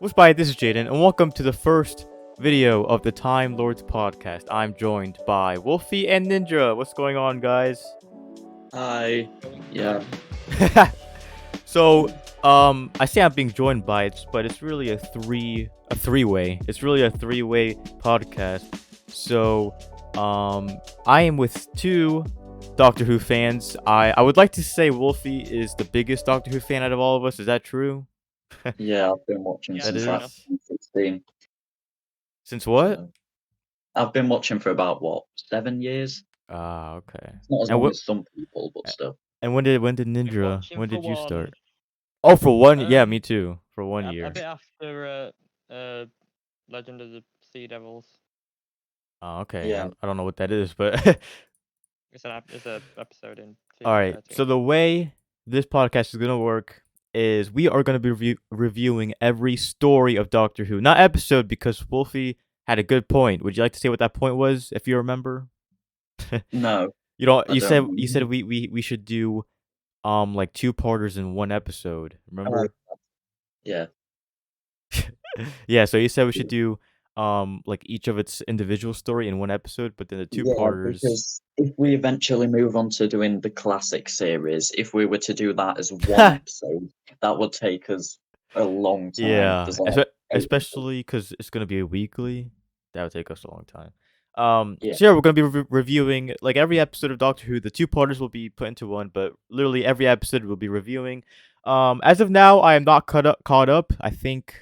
What's by? This is Jayden, and welcome to the first video of the Time Lords podcast. I'm joined by Wolifee and Nindra. What's going on, guys? Hi. Yeah. So, I say I'm being joined by it, but it's really a three-way. It's really a three-way podcast. So, I am with two Doctor Who fans. I would like to say Wolifee is the biggest Doctor Who fan out of all of us. Is that true? Yeah, I've been watching Yeah, since fair like enough. 2016. Since what? I've been watching for about 7 years? Ah, okay. It's not as And long what? as some people, but still. And when did Nindra? watching When for did you start? one. Oh, for one. Yeah, Um, me too. For one A year. bit after Legend of the Sea Devils. Oh, okay. Yeah. I don't know what that is, but It's an episode in season all right. 13. So the way this podcast is gonna work is we are gonna be reviewing every story of Doctor Who, not episode, because Wolifee had a good point. Would you like to say what that point was, if you remember? No. You don't. I You said don't. we should do like two-parters in one episode. Remember? Yeah. Yeah. So you said we should do like each of its individual story in one episode, but then the Yeah, two-parters. because if we eventually move on to doing the classic series, if we were to do that as one episode, that would take us a long time. Yeah, There's like 8 especially because it's gonna be a weekly. That would take us a long time. Yeah. So yeah, we're gonna be reviewing like every episode of Doctor Who. The two-parters will be put into one, but literally every episode we'll be reviewing. As of now, I am not caught up. I think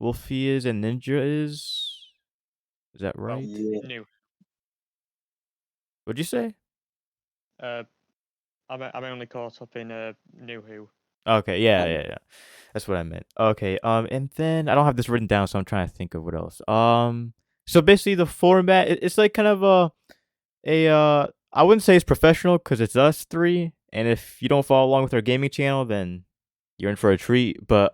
Wolifee is and Ninja is. Is that right? Yeah. New. What'd you say? I'm only caught up in New Who. Okay, yeah. That's what I meant. Okay, and then I don't have this written down, so I'm trying to think of what else. So basically the format, it's like kind of I wouldn't say it's professional because it's us three, and if you don't follow along with our gaming channel, then you're in for a treat. But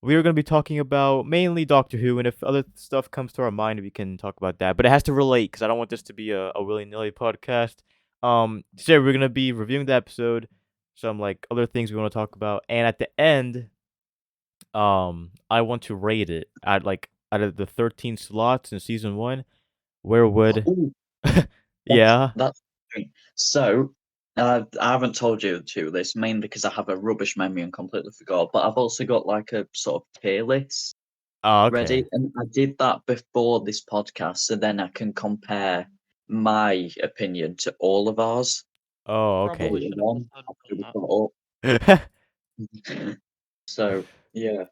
we are gonna be talking about mainly Doctor Who, and if other stuff comes to our mind, we can talk about that. But it has to relate because I don't want this to be a willy-nilly podcast. Today we're gonna be reviewing the episode, some like other things we want to talk about, and at the end, I want to rate it at like out of the 13 slots in season 1. Where would Ooh, yeah? That's so. I haven't told you this mainly because I have a rubbish memory and completely forgot. But I've also got like a sort of tier list Oh, okay. ready, and I did that before this podcast, so then I can compare my opinion to all of ours. Oh, okay. Probably All in should have one just after we done got up. So yeah,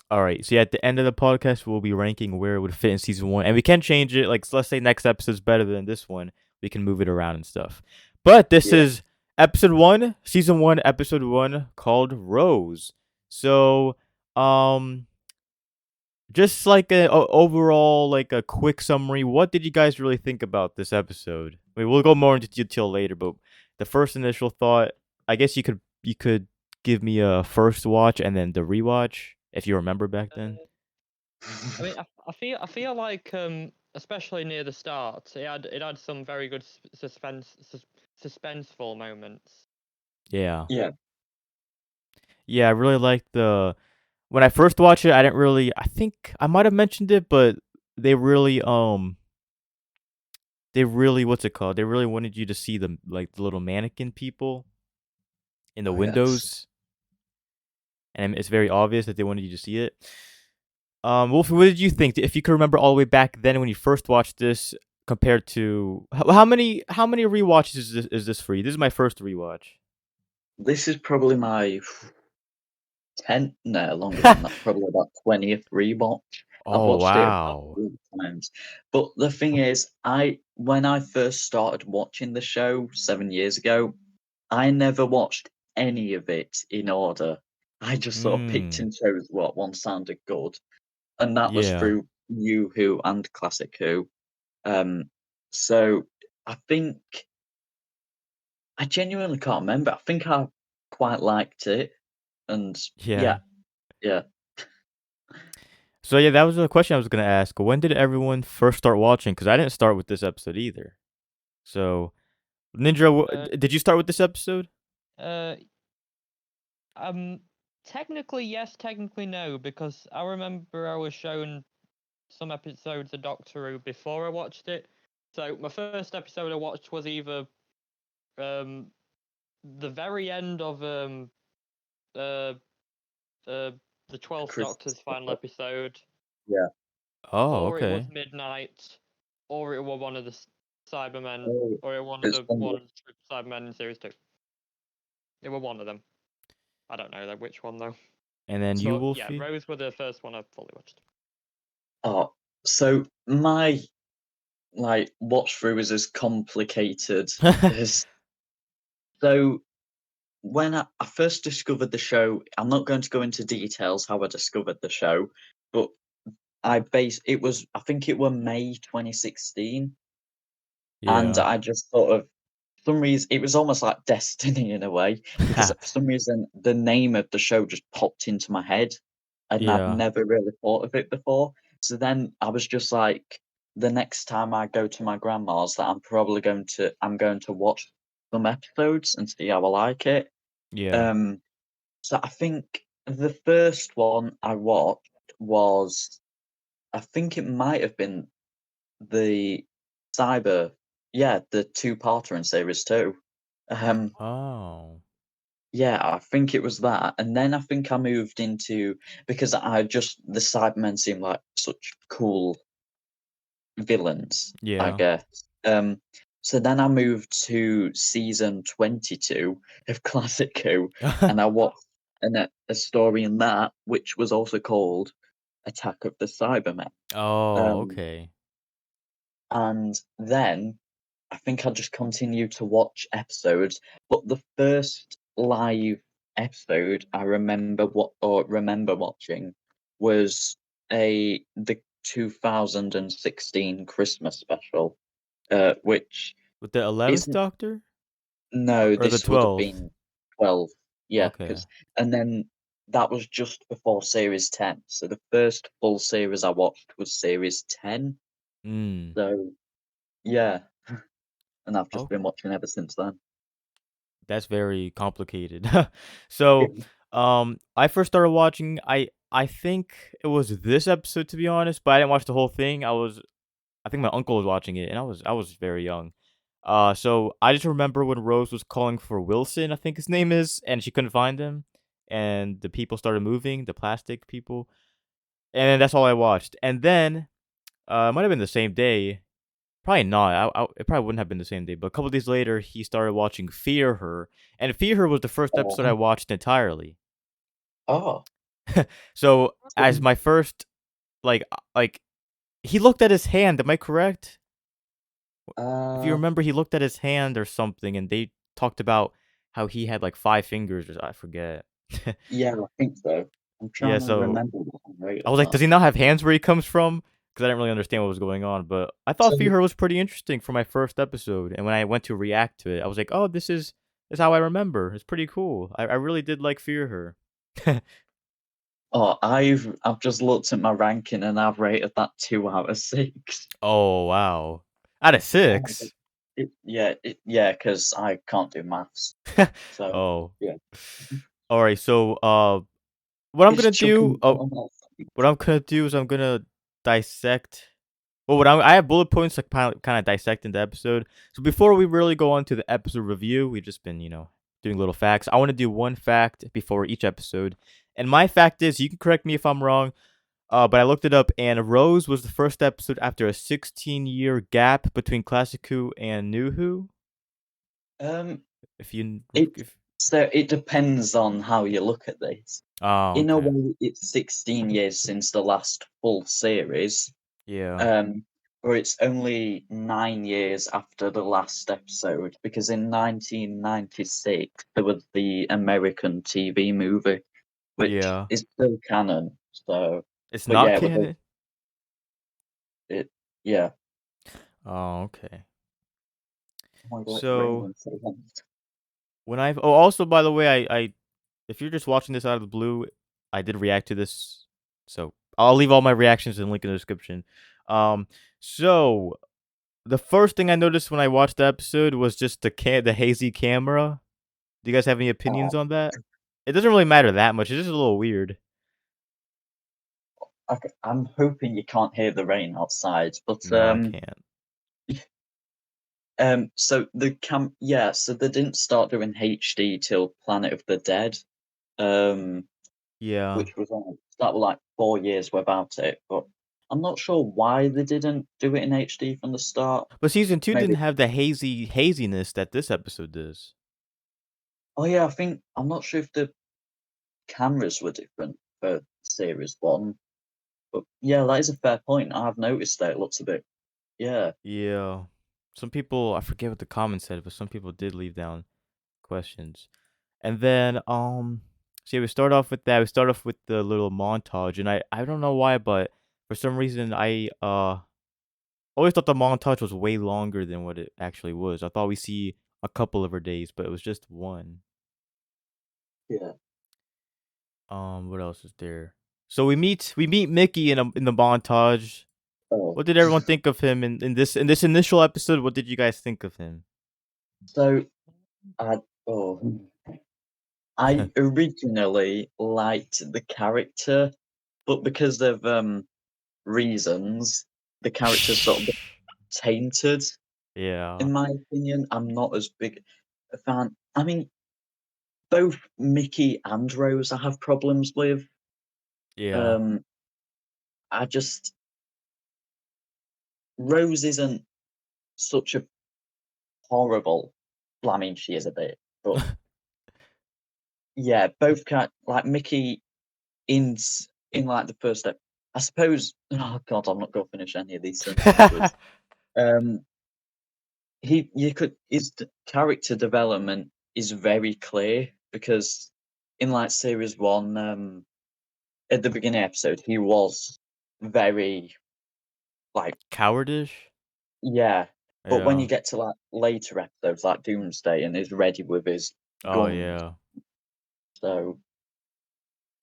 All right. So yeah, at the end of the podcast, we'll be ranking where it would fit in season 1, and we can change it. Like, so let's say next episode's better than this one, we can move it around and stuff. But this Yeah. is episode 1, season 1, episode 1, called Rose. So, just like a overall, like a quick summary. What did you guys really think about this episode? I mean, we'll go more into detail later, but the first initial thought, I guess you could give me a first watch and then the rewatch if you remember back then. I mean, I feel like especially near the start, it had some very good suspenseful moments. Yeah. yeah, Yeah, I really liked when I first watched it, I think I might have mentioned it, but they really what's it called? They really wanted you to see the little mannequin people in the Oh, yes. windows. And it's very obvious that they wanted you to see it. Wolfie, what did you think? If you could remember all the way back then when you first watched this, compared to how many rewatches is this for you? This is my first rewatch. This is probably my 10th, no, longer than that, probably about 20th rewatch. I've Oh watched it a wow! couple of times. But the thing is, when I first started watching the show 7 years ago, I never watched any of it in order. I just sort of picked and chose what one sounded good, and that was Yeah. through New Who and Classic Who. So I think I genuinely can't remember. I think I quite liked it, and Yeah. yeah. So yeah, that was the question I was gonna ask. When did everyone first start watching? Because I didn't start with this episode either. So, Nindra, did you start with this episode? Um, Technically yes, technically no, because I remember I was shown some episodes of Doctor Who before I watched it. So my first episode I watched was either um the very end of uh uh the 12th Chris. Doctor's final episode, Yeah. Oh, or it was okay. Midnight, or it was one of the Cybermen, Oh, or it was one of it's the one ones with Cybermen in series 2. It was one of them. I don't know which one though. And then you, But yeah, Wolfie? Rose was the first one I fully watched. Oh, so my like watch through is as complicated as so when I first discovered the show, I'm not going to go into details how I discovered the show, but it was I think it was May 2016, and Yeah. I just sort of for some reason it was almost like destiny in a way because for some reason the name of the show just popped into my head, and I'd Yeah. never really thought of it before. So then I was just like, the next time I go to my grandma's, that I'm going to watch some episodes and see how I like it. Yeah. Um, so I think the first one I watched was, I think it might have been the Cyber, yeah, the two-parter in series two. Um, Oh. yeah, I think it was that, and then I think I moved into because the Cybermen seem like such cool villains, I Yeah. guess. So then I moved to season 22 of Classic Who, and I watched a story in that which was also called Attack of the Cybermen. Oh, Um, okay. and then I think I just continued to watch episodes, but the first live episode I remember watching was the 2016 Christmas special, which With the 11th isn't Doctor? no, Or the this would have 12th? been 12, yeah, Okay. and then that was just before series 10. So the first full series I watched was series 10. Mm. So yeah, and I've just Oh, been watching ever since then. that's very complicated. So, I first started watching, I think it was this episode, to be honest, but I didn't watch the whole thing. I think my uncle was watching it, and I was very young. So I just remember when Rose was calling for Wilson, I think his name is, and she couldn't find him, and the people started moving, the plastic people, and that's all I watched. And then, it might have been the same day. Probably not. It probably wouldn't have been the same day. But a couple days later, he started watching Fear Her, and Fear Her was the first episode I Oh, watched entirely. oh, So as so, my first, like he looked at his hand. Am I correct? If you uh, remember, he looked at his hand or something, and they talked about how he had like 5 fingers, or I forget. yeah, I think so. I'm Yeah, trying to so remember what I wrote I of was like, that. does he not have hands where he comes from? Because I didn't really understand what was going on. But I thought So, Fear Her was pretty interesting for my first episode, and when I went to react to it, I was like, oh, this is how I remember. It's pretty cool. I really did like Fear Her. I've just looked at my ranking and I've rated that 2 out of 6. Oh wow, out of Oh my god. 6. Yeah, because I can't do maths. So Oh, yeah, all right. So what I'm it's gonna do? chucking Oh, bottom off. what I'm gonna do is I'm gonna dissect. Well, I have bullet points like kind of dissecting the episode. So before we really go on to the episode review, we've just been doing little facts. I want to do one fact before each episode, and my fact is, you can correct me if I'm wrong. But I looked it up, and Rose was the first episode after a 16-year gap between Classic Who and New Who. Um, If you, it if so it depends on how you look at this. oh, In a okay, way, it's 16 years since the last full series. yeah, Um, or it's only 9 years after the last episode, because in 1996 there was the American TV movie, which yeah, is still canon. So, it's but not yeah, canon. it yeah. Oh, okay. Oh my god, it's So raining so hard. also, by the way, I if you're just watching this out of the blue, I did react to this, so I'll leave all my reactions in the link in the description. Um, so the first thing I noticed when I watched the episode was just the hazy camera. Do you guys have any opinions Oh, on that? it doesn't really matter that much. It's just a little weird. Okay, I'm hoping you can't hear the rain outside, but No, I can't. so so they didn't start doing HD till Planet of the Dead, um, Yeah. which was that was like 4 years without it, but I'm not sure why they didn't do it in HD from the start. But season 2 Maybe. didn't have the haziness that this episode does. Oh yeah, I'm not sure if the cameras were different for series one, but yeah, that is a fair point. I have noticed that it looks a bit, yeah. Yeah. Some people, I forget what the comments said, but some people did leave down questions. And then so yeah, we start off with that. We start off with the little montage, and I don't know why, but for some reason I always thought the montage was way longer than what it actually was. I thought we see a couple of her days, but it was just one. Yeah. What else is there? So we meet Mickey in the montage. Oh, What did everyone think of him in this initial episode? What did you guys think of him? so I oh I originally liked the character, but because of reasons, the character's sort of tainted, Yeah. in my opinion. I'm not as big a fan. I mean, both Mickey and Rose I have problems with. Yeah. Um, I just Rose isn't such a horrible. Well, I mean, she is a bit, but yeah, both like Mickey in like the first step. I suppose. Oh God, I'm not going to finish any of these sentences. Um, his character development is very clear because in like series one, at the beginning episode, he was very like Cowardish? yeah, but when you Yeah. get to like later episodes, like Doomsday, and is ready with his Oh guns, yeah. so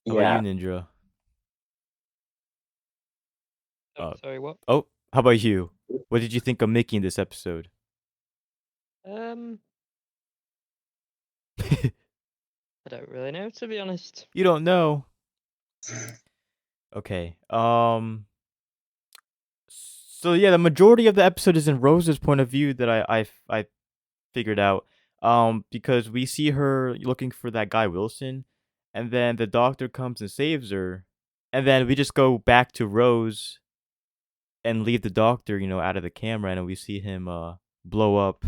How about you, yeah. Ninja? Oh, Uh sorry, what? oh, how about you? What did you think of Mickey in this episode? Um, I don't really know, to be honest. You don't know. Okay. So yeah, the majority of the episode is in Rose's point of view that I figured out. Because we see her looking for that guy Wilson, and then the doctor comes and saves her, and then we just go back to Rose and leave the doctor, out of the camera, and we see him blow up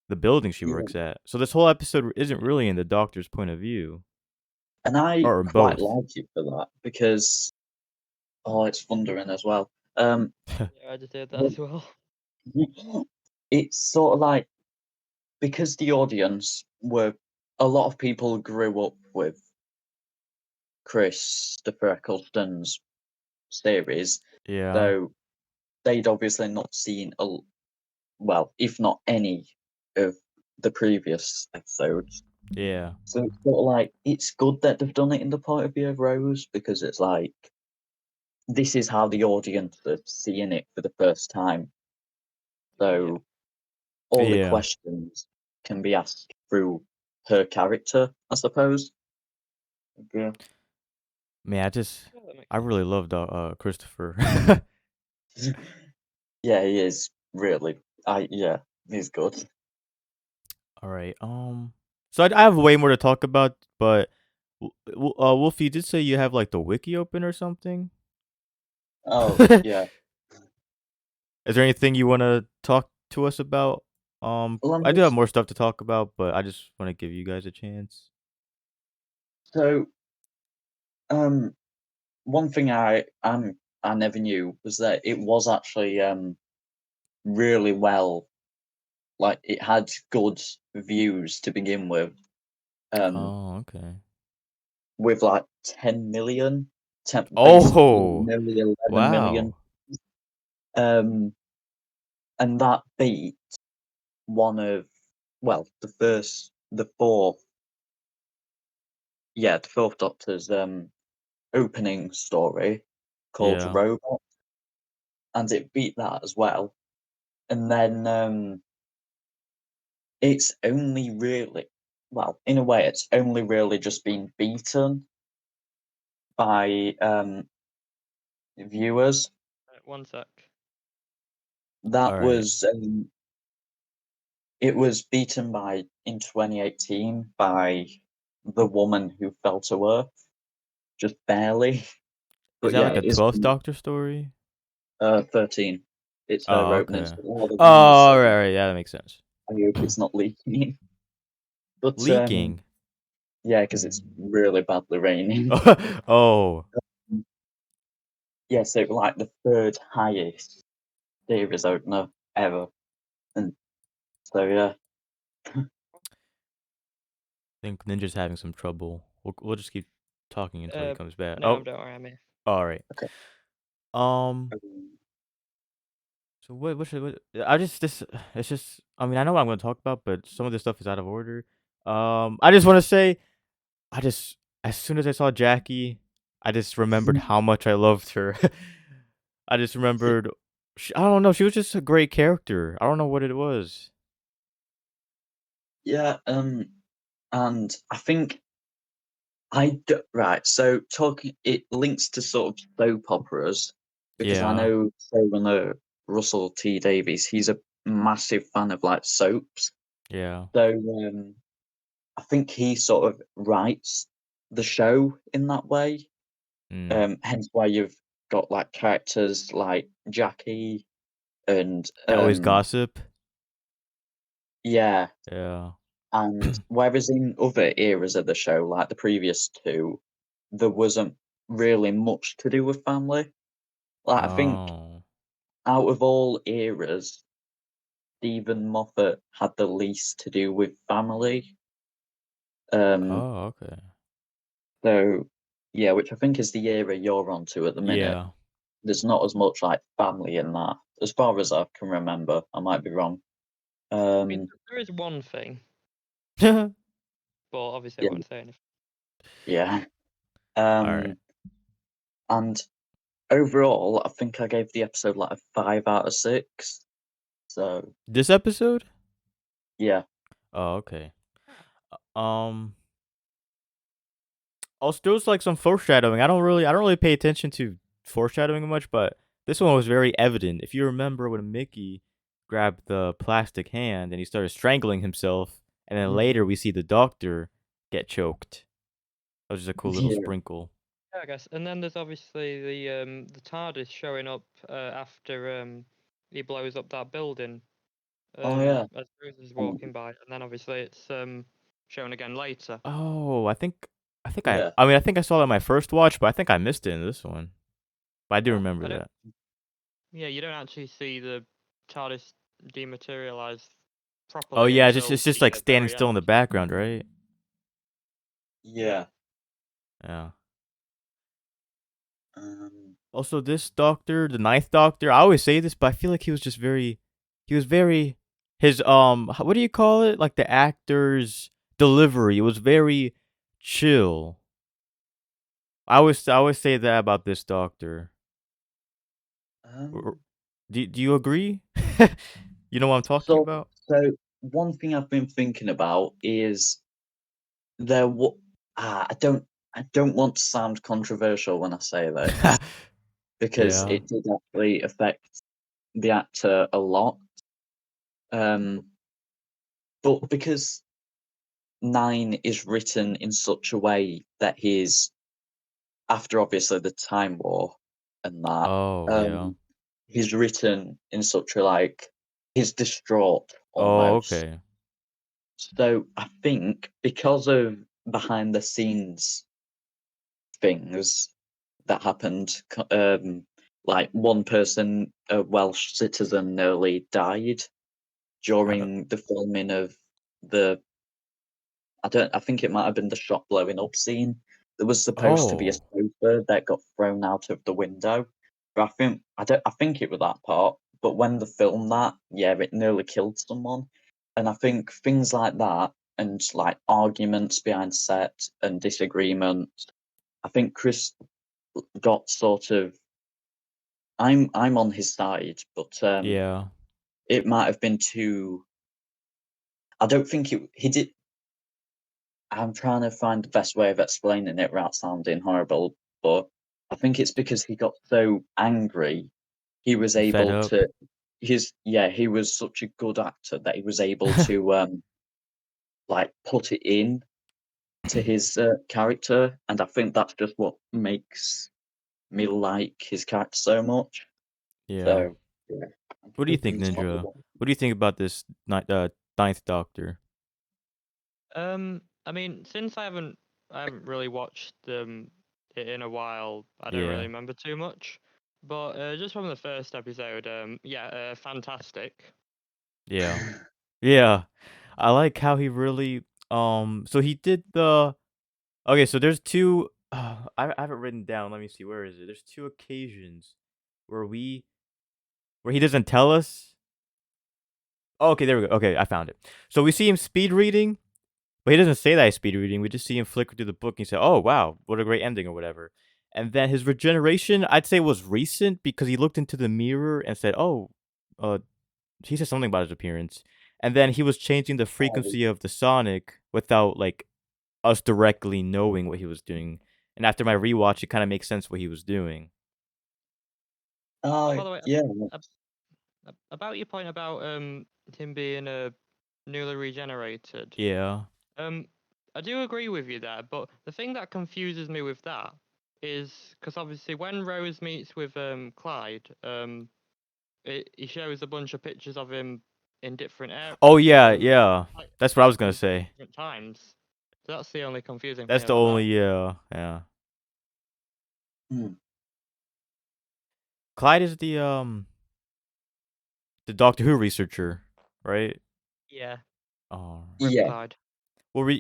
the building she Yeah. works at. So this whole episode isn't really in the doctor's point of view, And I or in quite both. like it for that because it's thundering as well. Yeah, I just did that as well. It's sort of like because the audience were a lot of people grew up with Christopher Eccleston's series, Yeah, so they'd obviously not seen well, if not any of the previous episodes. yeah, So it's sort of like it's good that they've done it in the point of view of Rose because it's like this is how the audience are seeing it for the first time. Yeah. So all the yeah. questions can be asked through her character, I suppose. Yeah. Man, Yeah, that makes I sense. really loved Christopher. Yeah, he is really. Yeah, he's good. All right. So I have way more to talk about, but Wolf, you did say you have like the wiki open or something. Oh Is yeah. there anything you want to talk to us about? Well, I'm I do have just more stuff to talk about, but I just want to give you guys a chance. so um one thing I never knew was that it was actually really well, like it had good views to begin um Oh, okay. with like 10 million, basically Oh, nearly 11 million. wow. Um, and that beat one of, well, the fourth Doctor's opening story called Yeah. Robot, and it beat that as well. And then it's only really well, in a way, it's only really just been beaten by viewers. One sec. That All right. was it was beaten by in 2018 by The Woman Who Fell to Earth, just barely. Is But that yeah, like a it is 12th Doctor story? 13. It's her Oh, opening. okay. So all the rumours Oh, saying, right. Yeah, that makes sense. I hope it's not leaking. But Leaking. yeah, because it's really badly raining. Oh. Yeah, so like the third highest series opener ever. And so yeah. I think Ninja's having some trouble. We'll just keep talking until he comes back. No, Oh, don't worry, I'm here. all right. Okay. Um. So what should I just this it's just I mean I know what I'm gonna talk about, but some of this stuff is out of order. I just want to say I just as soon as I saw Jackie, I just remembered how much I loved her. I just remembered. I don't know. She was just a great character. I don't know what it was. Yeah, and I think right. So talking, it links to sort of soap operas because I Yeah. know showrunner Russell T Davies. He's a massive fan of like soaps. Yeah. So I think he sort of writes the show in that way. Mm. Hence why you've got like characters like Jackie and They always gossip. yeah. Yeah. And whereas in other eras of the show, like the previous two, there wasn't really much to do with family. Like I think Oh. out of all eras, Stephen Moffat had the least to do with family. Um, Oh. Okay. so yeah, which I think is the era you're onto at the minute. Yeah. There's not as much like family in that, as far as I can remember. I might be wrong. I mean, Um, there is one thing, All but obviously I yeah, won't say anything. yeah. right. And overall, I think I gave the episode like a 5 out of 6. So This episode? yeah, Oh, okay. Um. Also, there was like some foreshadowing. I don't really pay attention to foreshadowing much, but this one was very evident. If you remember when Mickey grabbed the plastic hand and he started strangling himself, and then Mhm. later we see the doctor get choked. That was just a cool little yeah, sprinkle. Yeah, I guess. And then there's obviously the TARDIS showing up after he blows up that building oh yeah, as Rose is um, walking by, and then obviously it's shown again later. Oh, yeah. I mean, I think I saw that in my first watch, but I think I missed it in this one. But I do Oh, remember I don't. that. Yeah, you don't actually see the TARDIS dematerialize Oh properly yeah, until it's just the like standing very still in the end. background, right? Yeah. Yeah. Um, Also, this doctor, the ninth doctor, I always say this, but I feel like he was very, his, what do you call it? Like the actor's delivery, it was very chill. I always say that about this doctor. um, Do you agree? You know what I'm talking so about? so one thing I've been thinking about is there. I don't want to sound controversial when I say this because Yeah. it did actually affect the actor a lot. Um, but because Nine is written in such a way that he's after obviously the Time War and that, Oh, yeah. um, he's written in such a like he's distraught Oh, almost. okay. So I think because of behind the scenes things that happened, like one person, a Welsh citizen, nearly died during the filming of the I think it might have been the shop blowing up scene. There was supposed to be a Oh. sofa that got thrown out of the window. But I think it was that part. But when they filmed that, yeah, it nearly killed someone. And I think things like that and like arguments behind set and disagreements, I think Chris got sort of I'm on his side, but Yeah. it might have been too I don't think he did I'm trying to find the best way of explaining it without sounding horrible, but I think it's because he got so angry, he was You fed able up? to. He was such a good actor that he was able to like put it in to his character, and I think that's just what makes me like his character so much. Yeah. So yeah, I'm What do you think, hoping to have Ninja? one. What do you think about this Ninth Doctor? I mean, since I haven't really watched it in a while, I don't really Yeah. remember too much. But just from the first episode, yeah, fantastic. Yeah. Yeah. I like how he really so he did the okay, so there's two I have it written down. Let me see. Where is it? There's two occasions where where he doesn't tell us. Oh, okay, there we go. Okay, I found it. So we see him speed reading, but he doesn't say that he's speed reading. We just see him flicker through the book and he said, "Oh, wow, what a great ending," or whatever. And then his regeneration, I'd say, was recent because he looked into the mirror and said, "Oh, uh, he said something about his appearance." And then he was changing the frequency of the sonic without like us directly knowing what he was doing. And after my rewatch, it kind of makes sense what he was doing. Oh, Oh by the way, yeah, about your point about him being newly regenerated, Yeah. um, I do agree with you there. But the thing that confuses me with that is because obviously when Rose meets with Clyde, he shows a bunch of pictures of him in different Oh yeah, um yeah. like That's what I was gonna say. different times. So that's the only confusing thing That's the about only that. yeah. Hmm. Clyde is the Doctor Who researcher, right? Yeah, Oh, Rip Yeah, Clyde.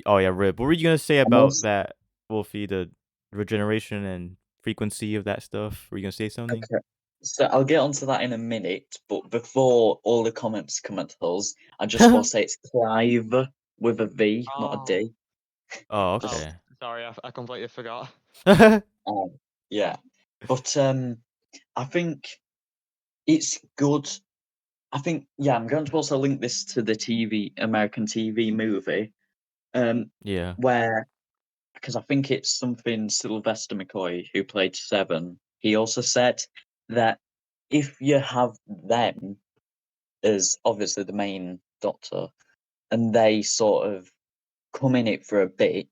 oh yeah, Rip. What were you gonna say and about also that, Wolfie? The regeneration and frequency of that stuff. Were you gonna say something? okay. So I'll get onto that in a minute, but before all the comments come at us, I just want to say it's Clive with a V, not a Oh, D. Oh, oh, Just okay. sorry, I completely forgot. um, yeah, but I think it's good. I think yeah, I'm going to also link this to the American TV movie, Yeah. where because I think it's something Sylvester McCoy who played Seven. He also said that if you have them as obviously the main Doctor, and they sort of come in it for a bit,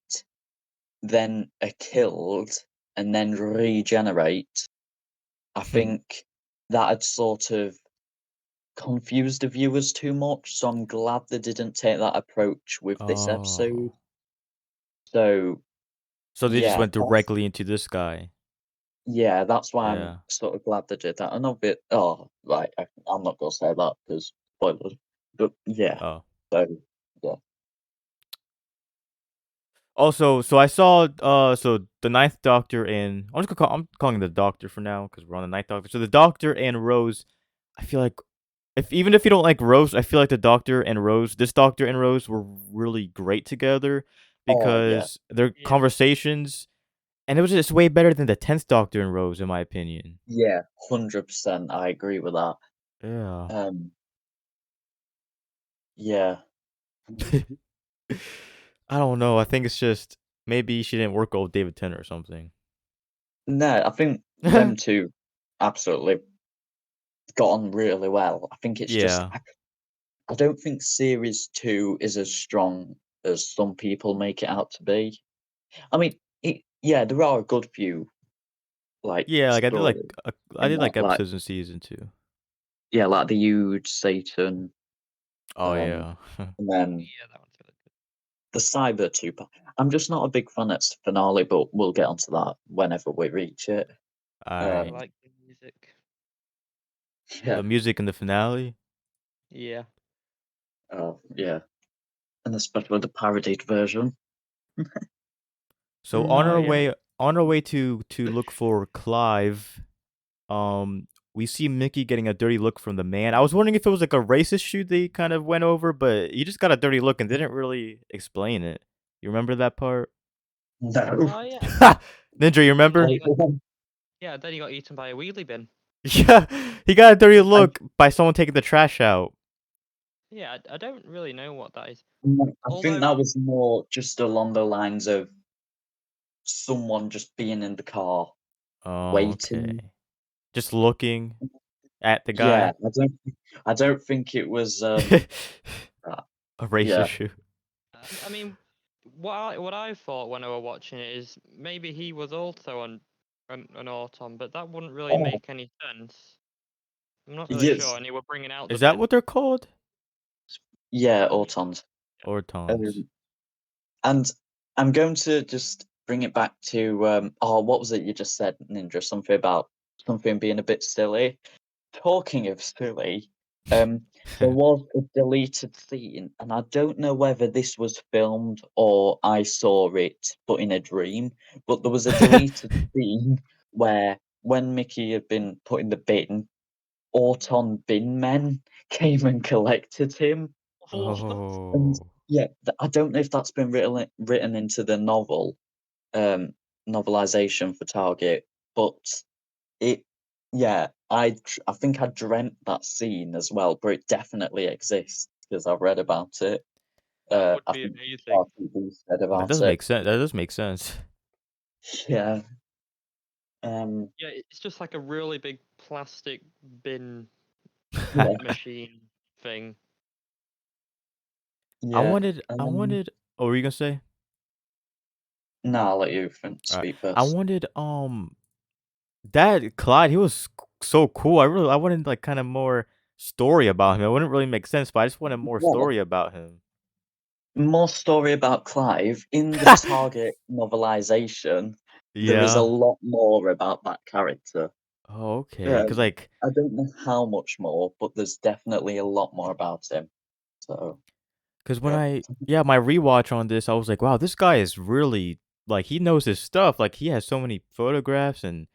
then are killed, and then regenerate, I think that had sort of confused the viewers too much. So I'm glad they didn't take that approach with this episode. Oh. So So they just yeah, went directly into this guy. that's why I'm Yeah. sort of glad they did that. And a bit, oh, right, I'm not gonna say that because spoilers. But yeah, Oh. so yeah, Also, so I saw so the Ninth Doctor and I'm calling him the Doctor for now because we're on the Ninth Doctor. So the Doctor and Rose, I feel like even if you don't like Rose, I feel like the Doctor and Rose, this Doctor and Rose were really great together oh yeah, because their Yeah, conversations and it was just way better than the 10th Doctor and Rose in my opinion. yeah, 100%. I agree with that. Yeah. Um, yeah, I don't know. I think it's just maybe she didn't work with David Tennant or something. no, I think them two absolutely got on really well. I think it's just Yeah. I don't think series two is as strong as some people make it out to be. I mean, yeah, there are a good few like Yeah, like stories I in did that, like like episodes in season 2. yeah, like the huge Satan, Oh um, yeah. and then yeah, that one's really good. the Cyber two. I'm just not a big fan of the finale, but we'll get onto that whenever we reach it. All I right. Um, like the music. yeah, The music in the finale. Yeah. oh yeah, and especially the parodied version. So on Oh our yeah. way to look for Clive, we see Mickey getting a dirty look from the man. I was wondering if it was like a racist shoot they kind of went over, but he just got a dirty look and didn't really explain it. You remember that part? No. Oh yeah. Ninja, you And then remember? he got yeah. Then he got eaten by a wheelie bin. Yeah, he got a dirty I look by someone taking the trash out. Yeah, I don't really know what that is. I think Although, that was more just along the lines of someone just being in the car Oh, waiting. okay. Just looking at the Yeah, guy. I don't think it was that. A race Yeah. issue. I mean, what I thought when I were watching it is maybe he was also an Auton, but that wouldn't really Oh, make any sense. I'm not really yes. sure, and they were bringing out the Is that bin. what they're called? Yeah, Autons. Ortons. Um, and I'm going to just bring it back to what was it you just said, Nindra? Something about something being a bit silly. Talking of silly, there was a deleted scene, and I don't know whether this was filmed or I saw it, but in a dream. But there was a deleted scene where when Mickey had been put in the bin, Auton bin men came and collected him. And Oh. yeah, I don't know if that's been written into the novel, um, novelization for Target, but it, yeah, I think I dreamt that scene as well, but it definitely exists because I've read about it. That would I be think amazing. RTV said That about does it. make sense. That does make sense. Yeah. Um. Yeah, it's just like a really big plastic bin Yeah. machine thing. Yeah. I wanted oh, what were you gonna say? No, I'll let you Alright. speak I first. wanted that Clyde, he was so cool. I wanted like kind of more story about him. It wouldn't really make sense, but I just wanted more Well, story about him. more story about Clive in the Target novelization. There is a Yeah. lot more about that character. Oh, okay. Cause Um, like, I don't know how much more, but there's definitely a lot more about him. So cause when yeah, my rewatch on this, I was like, wow, this guy is really like he knows his stuff. Like he has so many photographs and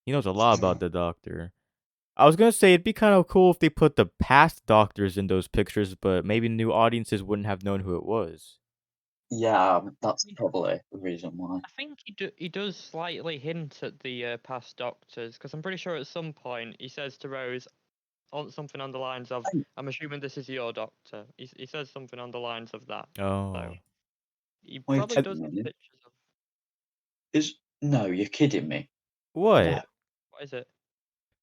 he knows a lot about the Doctor. I was gonna say it'd be kind of cool if they put the past Doctors in those pictures, but maybe new audiences wouldn't have known who it was. yeah, that's probably the reason why. I think he does slightly hint at the past Doctors, because I'm pretty sure at some point he says to Rose on something on the lines of, "I'm assuming this is your Doctor." He says something on the lines of that. So Oh, he Wait probably a does have minute. pictures of. Is no, you're kidding me. No. what? What is it?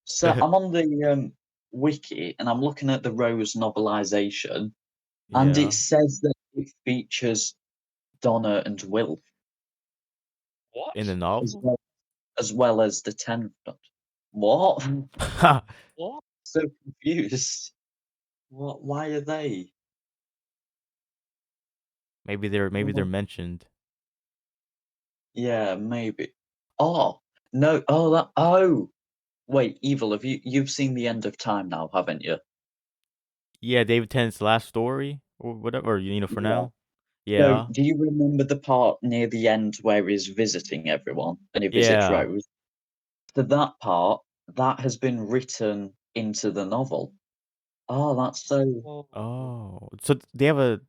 So I'm on the wiki and I'm looking at the Rose novelization, and it Yeah, says that it features Donna and Will in the What? as novel. well as well as the 10th Doctor. What? What? So confused. What? Why are they? Maybe they're Oh, mentioned. yeah, maybe. Oh no! Oh, that. Oh, wait, Evil. Have you've seen the End of Time now, haven't you? Yeah, David Tennant's last story or whatever. For Yeah. now. So, Yeah, do you remember the part near the end where he's visiting everyone and he visits yeah. Rose? So that part that has been written into the novel. Oh, that's so. Oh. Oh, so they have a.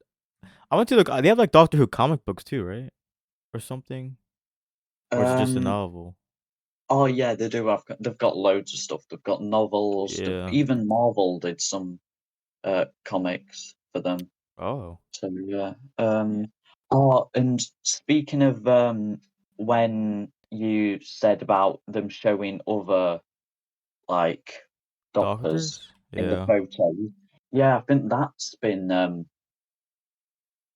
I went to look. They have like Doctor Who comic books too, right? Or something, or is it just a Um. novel? Oh yeah, they do have. They've got loads of stuff. They've got novels. Yeah. Even Marvel did some comics for them. Oh, So yeah. Oh, and speaking of when you said about them showing other like doctors Doctors. in the Yeah. photos, yeah, I think that's been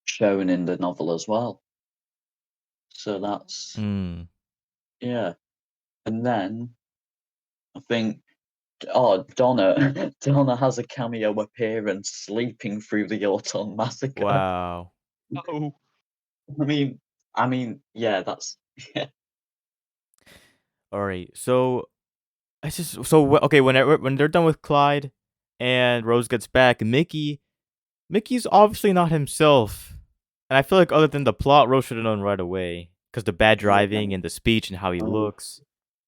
shown in the novel as well. So that's Hmm. yeah. And then I think Donna Donna has a cameo appearance sleeping through the Autumn massacre. Wow. Oh. I mean yeah, that's yeah. All right. So it's just okay. When they're done with Clyde, and Rose gets back, Mickey's obviously not himself, and I feel like other than the plot, Rose should have known right away because the bad Yeah. driving and the speech and how he Oh, looks.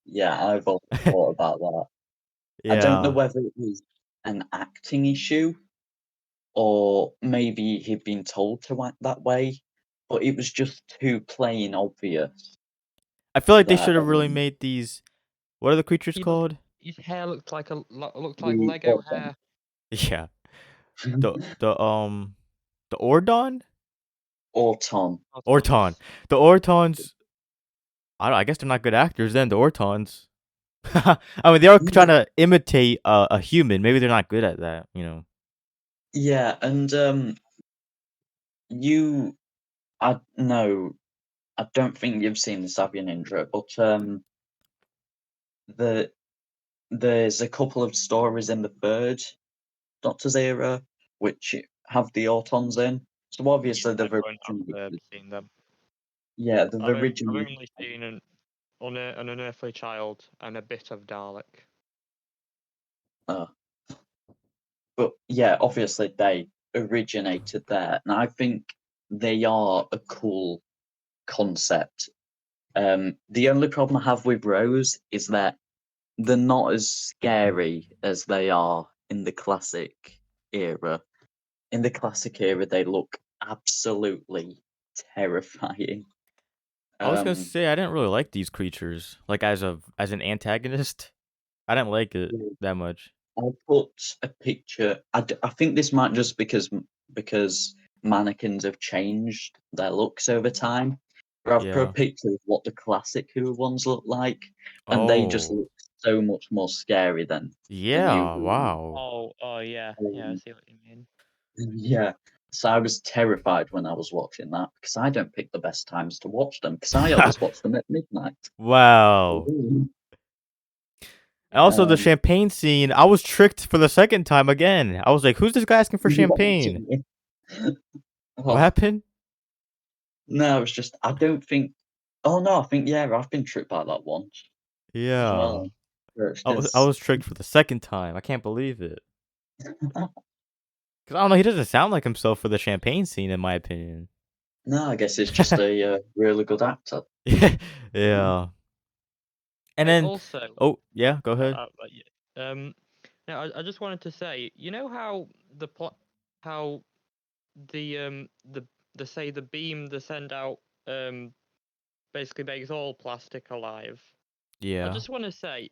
yeah, I've also thought about that. I don't know Yeah. whether it was an acting issue or maybe he'd been told to act that way, but it was just too plain obvious I feel like they that should have really made these. What are the creatures He looked. called? His hair looked like the Lego autumn. hair. Yeah. the Ordon? Auton. Orton. The Ortons, I guess they're not good actors then, the Ortons. I mean, they are trying to imitate a human. Maybe they're not good at that, you know. Yeah, and you, I no, I don't think you've seen the Savvy Nindra, but the there's a couple of stories in the third Doctor's era which have the Autons in. So obviously I they've won't have originated. seen them. Yeah, they've I've originated. only seen an unearthly child and a bit of Dalek. But yeah, obviously they originated there, and I think they are a cool concept. The only problem I have with Rose is that they're not as scary as they are in the classic era. In the classic era, they look absolutely terrifying. I was gonna Um, say I didn't really like these creatures. Like as an antagonist, I didn't like it that much. I'll put a picture. I think this might just because mannequins have changed their looks over time. But I've put a Yeah. picture of what the classic Who ones look like, and they just Oh. look so much more scary than the new Yeah. Who ones. Wow. Oh yeah, I Um, see what you mean. yeah, so I was terrified when I was watching that because I don't pick the best times to watch them because I always watch them at midnight. Wow. And also the Um, champagne scene, I was tricked for the second time again. I was like, "Who's this guy asking for champagne?" watching it. What Oh, happened? no, it's just I don't think. Oh no, I think yeah, I've been tricked by that once as Yeah. well. Where it's I just was tricked for the second time. I can't believe it. Cause I don't know, he doesn't sound like himself for the champagne scene, in my opinion. no, I guess it's just a really good actor. Yeah. And And then, also, oh yeah, go ahead. yeah, now I just wanted to say, you know how the plot, how the say the beam they send out basically makes all plastic alive. I Yeah. just want to say,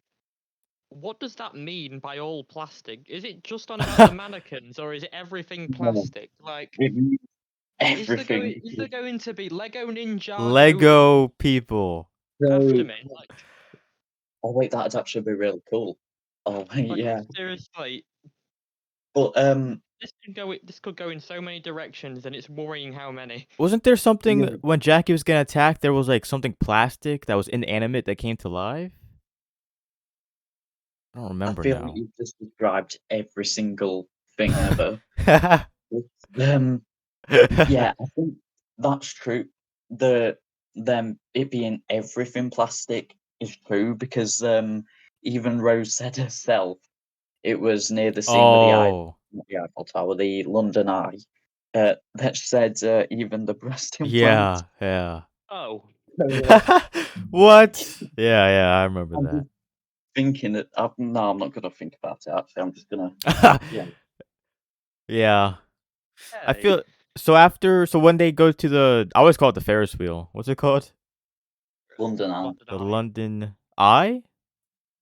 what does that mean by all plastic? Is it just on about the mannequins, or is it everything No, plastic? Like, it means everything. is there going to be Lego Ninjago Lego people. after So, me? oh wait, that'd actually be really cool. Oh wait, Like yeah, seriously, but this could go in so many directions, and it's worrying how many. Wasn't there something yeah, when Jackie was getting attacked? There was like something plastic that was inanimate that came to life. I don't I remember feel like now. you've just described every single thing ever. Um, yeah, I think that's true. The them it being everything plastic is true because even Rose said herself it was near the scene with Oh, not the Eiffel Tower, the London Eye, that said even the breast implant. yeah, yeah. Oh, So, What? Yeah, yeah, I remember I'm that. just thinking that no, I'm not gonna think about it. Actually, I'm just gonna yeah, Yeah. I hey, feel so when they go to I always call it the Ferris wheel. What's it called? London Eye. what did The I? London Eye?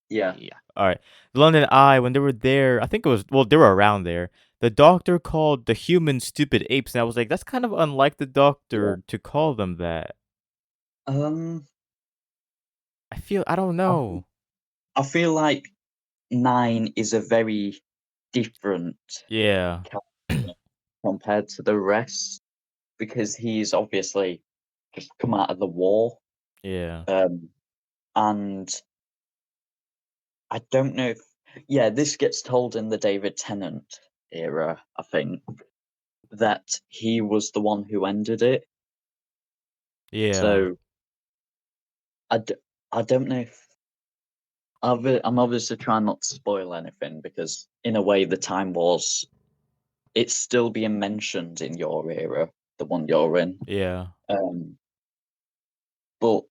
Yeah, Yeah. All right. The London Eye, when they were there, I think it was, well, they were around there. The doctor called the humans stupid apes, and I was like, that's kind of unlike the yeah. doctor to call them that. Um, I don't I, know. I feel like Nine is a very different Yeah. character compared to the rest because he's obviously just come out of the war. Yeah. Um, and I don't know if, yeah, this gets told in the David Tennant era, I think, that he was the one who ended it. Yeah. So I don't know if, I'm obviously trying not to spoil anything because, in a way, the Time Wars, it's still being mentioned in your era, the one you're in. Yeah. Um, but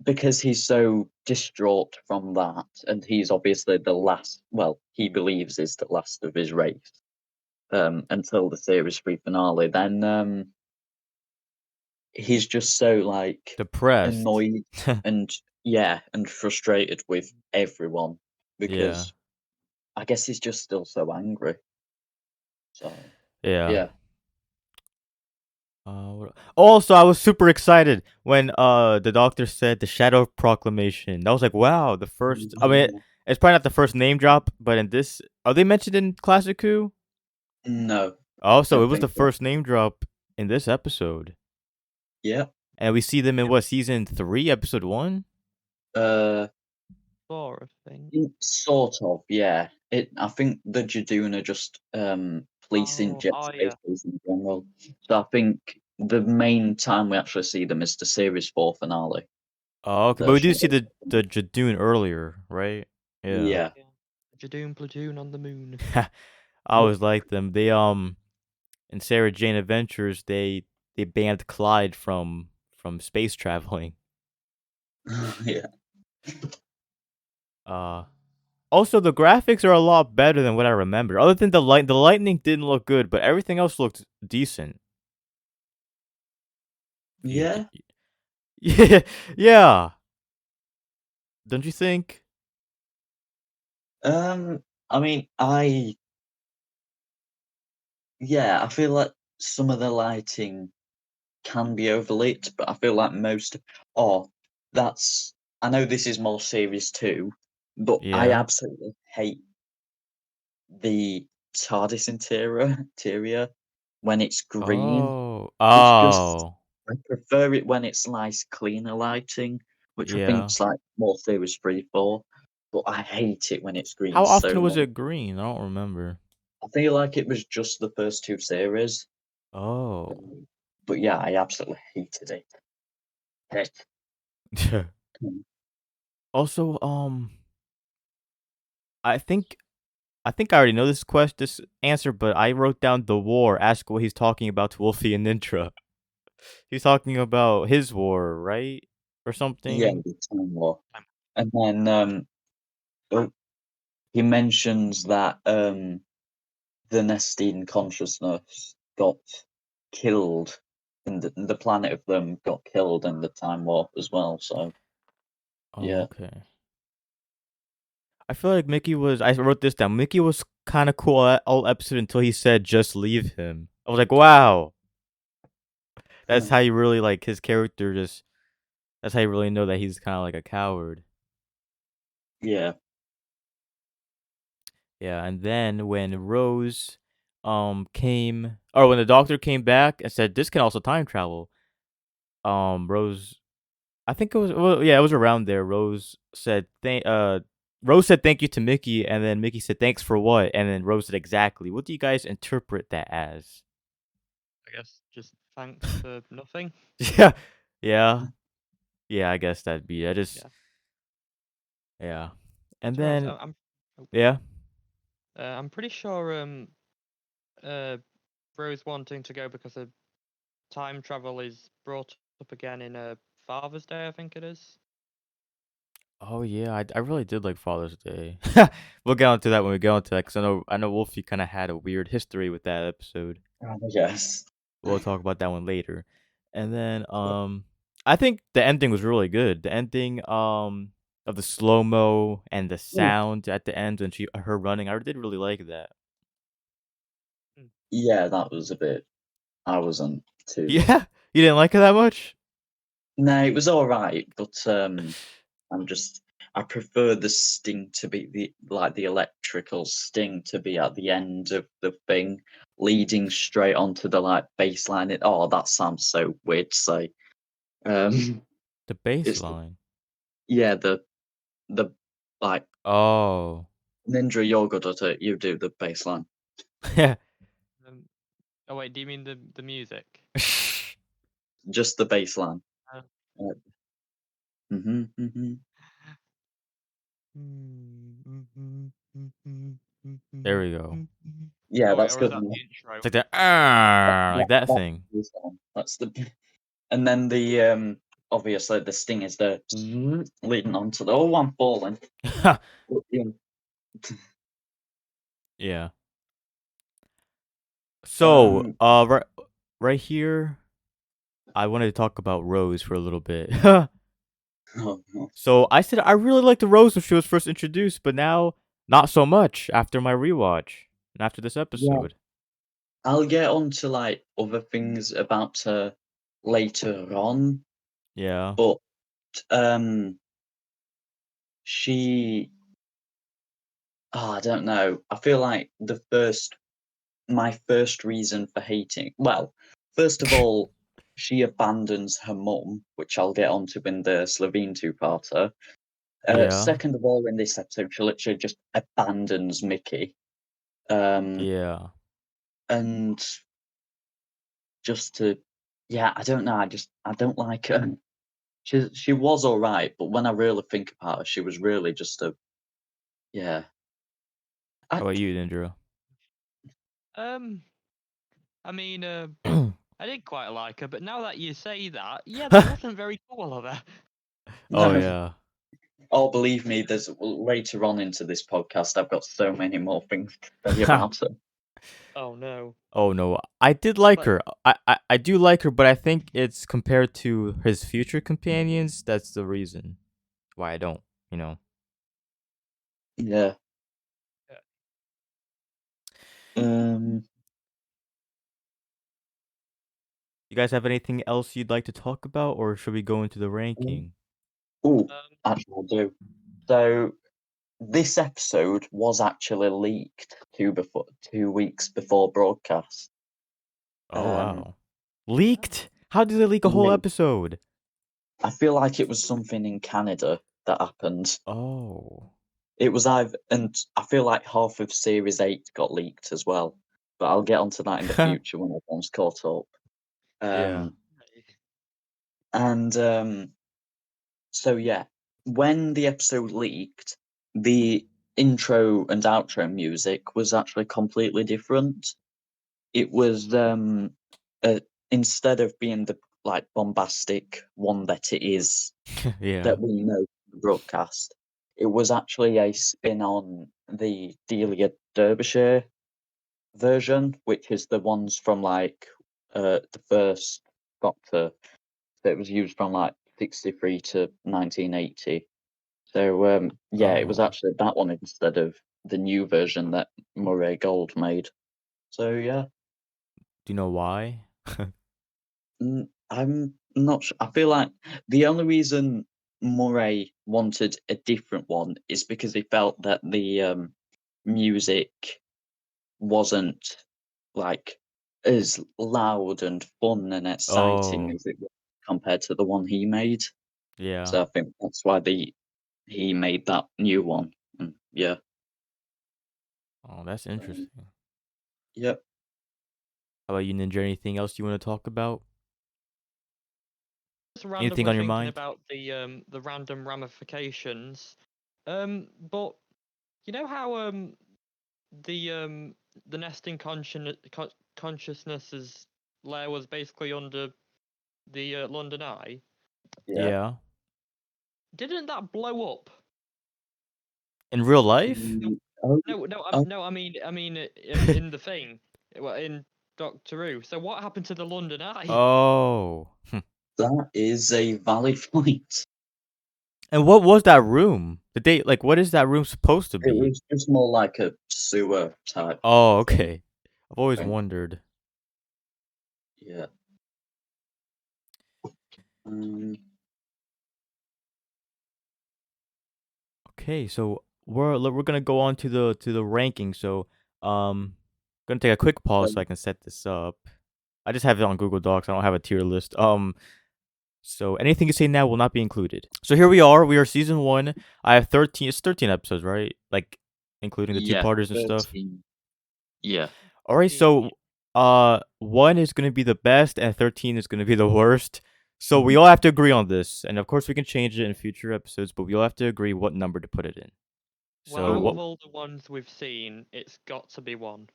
because he's so distraught from that, and he's obviously the last, well, he believes is the last of his race, until the series 3 finale, then he's just so like Depressed. annoyed and yeah, and frustrated with everyone Yeah. because I guess he's just still so angry. So Yeah. yeah. Also, I was super excited when the doctor said the Shadow Proclamation. That was like, wow, the first. I mean, it's probably not the first name drop, but in this, are they mentioned in Classic Coup? No, Oh, so it don't was the think so. first name drop in this episode, Yeah. and we see them in what, season 3, episode 1? Uh, 4, I think. Sort of, yeah. I think the Jaduna just policing jet Yeah. spaces in general. So I think the main time we actually see them is the series 4 finale. Oh, okay, but The we do see Shadow the Jadoon earlier, right? Yeah. Yeah. Yeah. Jadoon platoon on the moon. I always liked them. They in Sarah Jane Adventures, they banned Clyde from space traveling. Yeah. Also, the graphics are a lot better than what I remember. Other than the lightning didn't look good, but everything else looked decent. You, Yeah. yeah, yeah. Don't you think? I mean, I feel like some of the lighting can be overlit, but I feel like most. Oh, that's. I know this is more series 2, but I Yeah. absolutely hate the TARDIS interior when it's green. Oh. It's just Oh. I prefer it when it's nice, cleaner lighting, which I Yeah. think's like more series 3, 4. But I hate it when it's green How often so was much. it green? I don't remember. I feel like it was just the first 2 series. Oh. But yeah, I absolutely hated it. Heck. Also, I think I already know this answer, but I wrote down the war. Ask what he's talking about to Wolfie and Nindra. He's talking about his war, right? Or Yeah, something. the Time War. And then oh, he mentions that the Nestine consciousness got killed, and the planet of them got killed in the Time Warp as well. So Oh, yeah, okay. I feel like Mickey was. I wrote this down. Mickey was kind of cool all episode until he said, "Just leave him." I was like, "Wow, that's how you really like his character." Just that's how you really know that he's kind of like a coward. yeah, Yeah, and then when Rose, came, or when the doctor came back and said this can also time travel, Rose, I think it was, well, yeah, it was around there. Rose said thank you to Mickey, and then Mickey said thanks for what, and then Rose said exactly. What do you guys interpret that as? I guess just thanks for nothing. Yeah, yeah, yeah. I guess that'd be. I just, Yeah. yeah, and To be honest, then yeah. I'm pretty sure uh Rose wanting to go because of time travel is brought up again in Father's Day, I think it is. Oh yeah, I really did like Father's Day. We'll get onto that when we get onto that, because I know Wolfie kind of had a weird history with that episode. yes, We'll talk about that one later. And then I think the ending was really good. The ending of the slow-mo and the Ooh, sound at the end when her running, I did really like that. yeah, that was a bit. I wasn't too. Yeah, you didn't like it that much? No, it was all right, but I'm just. I prefer the sting to be the electrical sting to be at the end of the thing, leading straight onto the like bass line. That sounds so weird to say. Um, The it's baseline. yeah, the like Oh. Nindra, you're good at it. You do the bass line, Yeah. Um, oh wait, do you mean the music? just the bass line. Uh, Mm-hmm. There we go. Yeah, Oh wait, that's or is good. that the intro? It's like that like that That's thing. the bass line. That's the. And then the obviously the sting is the leading on to the I'm falling. Yeah. Yeah. So, Um right here, I wanted to talk about Rose for a little bit. oh, no. So I said I really liked the Rose when she was first introduced, but now not so much after my rewatch and after this Yeah, episode. I'll get on to like other things about her later on, Yeah. but she I don't know. I feel like my first reason for hating, well, first of all, she abandons her mum, which I'll get onto in the Slovene two-parter. Yeah. Second of all, in this episode, she literally just abandons Mickey. Yeah. And just to, yeah, I don't know. I don't like her. She was all right, but when I really think about her, she was really just yeah. How I, about you, Nindra? Um, I mean, I did quite like her, but now that you say that, yeah, that wasn't very cool of her. Oh no, yeah. oh, believe me, there's later on into this podcast, I've got so many more things to say about her. Oh no. Oh no, I did like But her. I do like her, but I think it's compared to his future companions. That's the reason why I don't. You know. Yeah. Yeah. Um. You guys have anything else you'd like to talk about, or should we go into the ranking? Oh, um, actually, I do. So this episode was actually leaked 2 weeks before broadcast. Oh Um. wow, leaked? How did they leak a whole Yeah, episode? I feel like it was something in Canada that happened. Oh. It was and I feel like half of Series 8 got leaked as well. But I'll get onto that in the future when everyone's caught up. Yeah. Um, and so yeah, when the episode leaked, the intro and outro music was actually completely different. It was instead of being the like bombastic one that it is Yeah. that we know from the broadcast, it was actually a spin on the Delia Derbyshire version, which is the ones from like the first Doctor that was used from like 63 to 1980. So yeah, it was Oh. actually that one instead of the new version that Murray Gold made. So yeah, Do you know why? I'm not sure. I feel like the only reason Murray wanted a different one is because he felt that the music wasn't like as loud and fun and exciting Oh. as it was compared to the one he made. Yeah. So I think that's why he made that new one. Yeah. Oh, that's Um, interesting. yep. How about you, Ninja? Anything else you want to talk about? just Anything randomly on your thinking mind? about the random ramifications. But you know how the um the nesting consciousness's layer was basically under the London Eye. Yeah. Yeah. Didn't that blow up? In real life? Oh, oh, No. In the thing, well, in Doctor Who. So what happened to the London Eye? Oh. that is a valid point. And what was that room? What is that room supposed to It be? was just more like a sewer type Oh, thing. okay. I've always Thing. wondered. Yeah. Um, Okay, so we're gonna go on to the ranking. So, gonna take a quick pause so I so, can set this up. I just have it on Google Docs. I don't have a tier list. So anything you say now will not be included. So here we are. We are season 1. I have 13. It's 13 episodes, right? Like including the yeah, two-parters and stuff. 13. Yeah. All right. So 1 is gonna be the best, and 13 is gonna be the worst. So we Mhm. all have to agree on this, and of course we can change it in future episodes, but we all have to agree what number to put it in. Well, So out what? of all the ones we've seen, it's got to be one.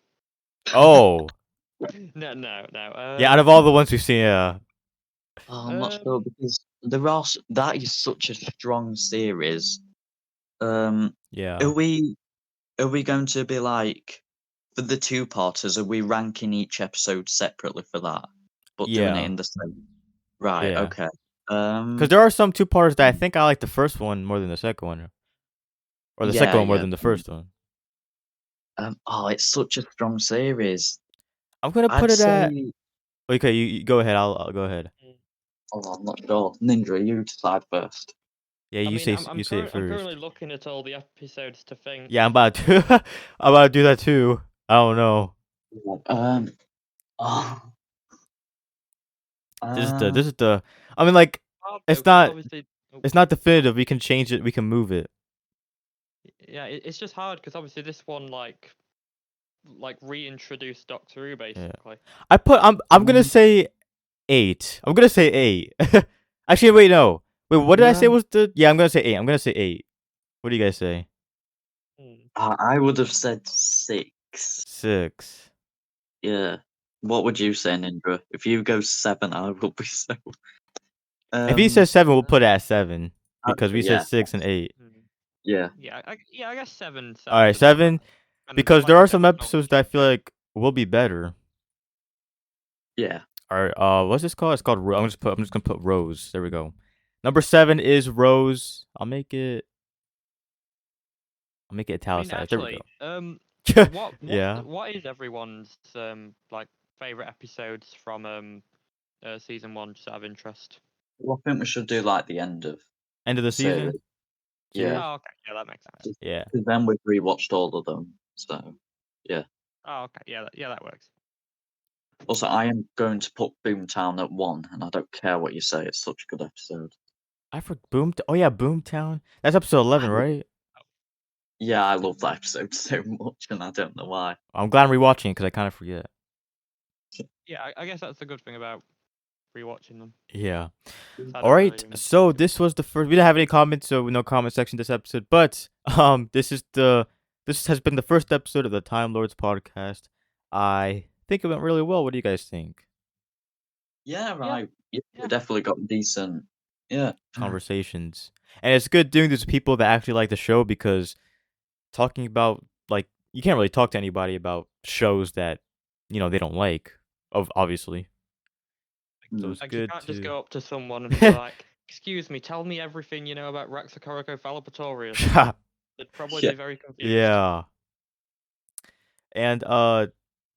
Oh, No. yeah. Out of all the ones we've seen, yeah, Oh, I'm not sure Um, because that is such a strong series. yeah, Are we going to be like for the two-parters? Are we ranking each episode separately for that, but doing it yeah, in the same? Right. yeah. Okay. Because there are some two-parters that I Mm, think I like the first one more than the second one, or the second yeah, one more yeah. than the first one. Oh, it's such a strong series. I'm gonna I'd put it at. say. Okay, you go ahead. I'll go ahead. Oh, I'm not sure. Nindra, you decide first. Yeah, I you mean, say I'm you say it I'm currently first. looking at all the episodes to think. Yeah, I'm about to. I'm about to do that too. I don't know. Oh, This is the. I mean, like, Hard though, it's 'cause not obviously, it's not definitive. We can change it. We can move it. yeah, it's just hard because obviously this one like reintroduced Doctor Who Yeah. basically. I'm gonna say 8. I'm gonna say 8. Actually, wait, no. Wait, what did I say yeah. was the? Yeah, I'm gonna say 8. I'm gonna say 8. What do you guys say? Hmm. I would have said 6. 6. Yeah. What would you say, Nindra? If you go 7, I will be so. If he says 7, we'll Uh, put it at 7 because we Actually, said yeah. 6 and 8. Yeah. Yeah, I guess seven All sounds right, about 7 right. And because like there you are said, some there's no episodes that I feel like will be better. Yeah. All right, what's this called? It's called. I'm just gonna put Rose. There we go. Number 7 is Rose. I'll make it I mean, italicized. There we actually, go. Yeah. what is everyone's like favorite episodes from season 1? Just out of interest. Well, I think we should do like the end of End of the the series. season. Yeah. Oh, okay, yeah, that makes sense. Yeah. Because then we've rewatched all of them. So, yeah. Oh, okay, yeah, that works. Also, I am going to put Boomtown at 1, and I don't care what you say. It's such a good episode. I forgot Oh yeah, Boomtown. That's episode 11, right? Yeah, I love that episode so much, and I don't know why. I'm glad I'm rewatching it because I kind of forget. Yeah, I guess that's the good thing about rewatching them. Yeah. I All don't right. really remember So too this much. was the first. We didn't have any comments, so no comment section this episode. But this has been the first episode of the Time Lords podcast. I think it went really well. What do you guys think? Yeah, right. Yeah, Yeah. we definitely got decent. Yeah. Conversations, and it's good doing this with people that actually like the show because talking about like you can't really talk to anybody about shows that they don't like. Obviously, so it's Like you good can't just to. go up to someone and be like, "Excuse me, tell me everything you know about Raxacoricofallapatorius." They'd probably Yeah. be very confused. Yeah. And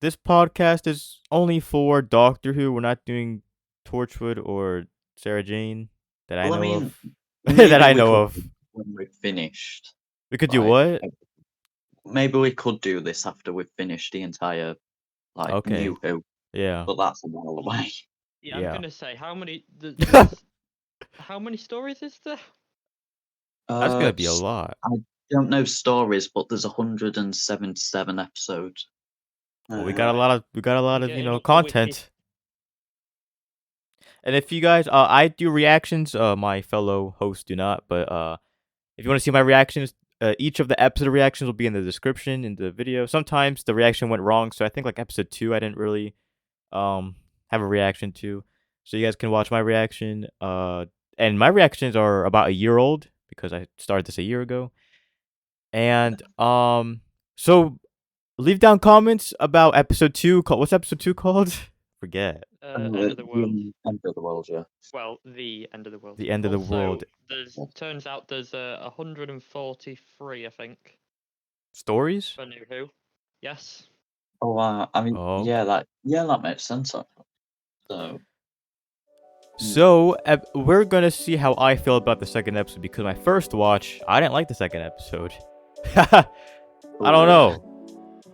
this podcast is only for Doctor Who. We're not doing Torchwood or Sarah Jane that I Well, I know mean, of. maybe That I we know could of. when we're finished. We could do Like, what? maybe we could do this after we've finished the entire Okay. New Who, Yeah. but that's a while away. Yeah, I'm Yeah. gonna say how many how many stories is there? That's gonna be a S- lot. I don't know stories, but there's 177 episodes. Well, we got a lot of Getting up the wiki. content. And if you guys, I do reactions. My fellow hosts do not. But if you want to see my reactions, each of the episode reactions will be in the description in the video. Sometimes the reaction went wrong, so I think like episode 2, I didn't really have a reaction to. So you guys can watch my reaction. And my reactions are about a year old because I started this a year ago. And so leave down comments about episode 2. What's episode 2 called? Forget. End of the world. End of the world, yeah. Well, the end of the world. The end of the Also, world. turns out there's 143, I think, Stories? for New Who. Yes. Oh, wow. I mean, Oh. yeah, that makes sense. So, So we're gonna see how I feel about the second episode because my first watch, I didn't like the second episode. I don't know.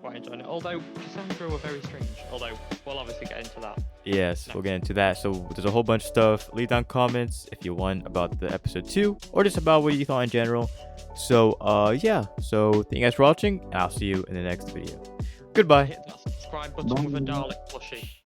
Quite enjoying it. Although Cassandra were very strange. Although we'll obviously get into that. Yes, we'll get into that. So there's a whole bunch of stuff. Leave down comments if you want about the episode 2 or just about what you thought in general. So yeah. So thank you guys for watching, and I'll see you in the next video. Goodbye. Hit that subscribe button with a Dalek plushie.